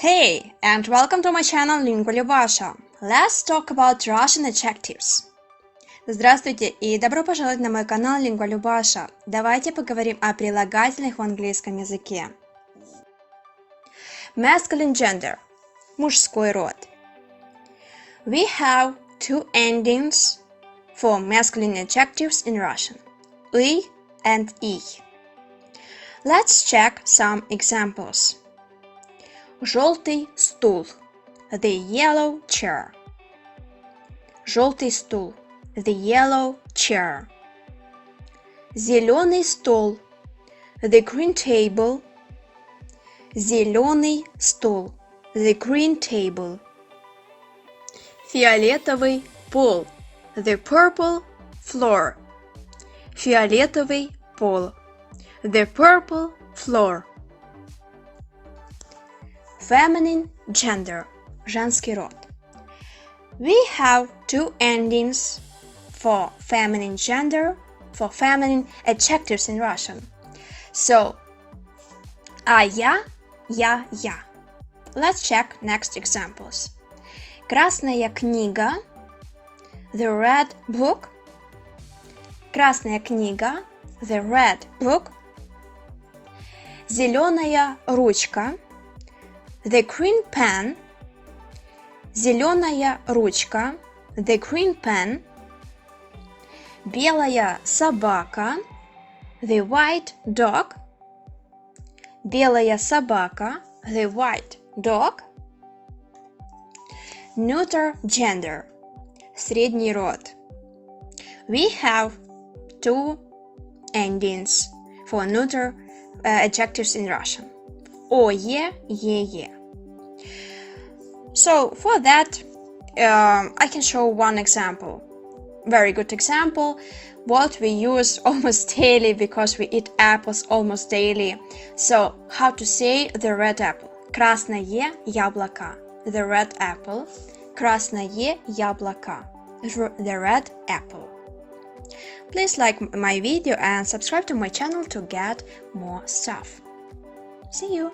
Hey, and welcome to my channel Lingua Liubasha. Let's talk about Russian adjectives. Здравствуйте и добро пожаловать на мой канал Lingua Liubasha. Давайте поговорим о прилагательных в английском языке. Masculine gender. Мужской род. We have two endings for masculine adjectives in Russian. I and I. Let's check some examples. Желтый стул. The yellow chair. Желтый стул. The yellow chair. Зеленый стол. The green table. Зеленый стол. The green table. Фиолетовый пол. The purple floor. Фиолетовый пол. The purple floor. Feminine gender. Женский род. We have two endings for feminine gender, for feminine adjectives in Russian. So, я. Let's check next examples. Красная книга. The red book. Красная книга. The red book. Зеленая ручка. The green pen. Зеленая ручка. The green pen. Белая собака. The white dog. Белая собака. The white dog. Neuter gender. Средний род. We have two endings for neuter adjectives in Russian. Ое, е. So for that, I can show one example. Very good example. What we use almost daily because we eat apples almost daily. So how to say the red apple? Красное яблоко. The red apple. Красное яблоко. The red apple. Please like my video and subscribe to my channel to get more stuff. See you!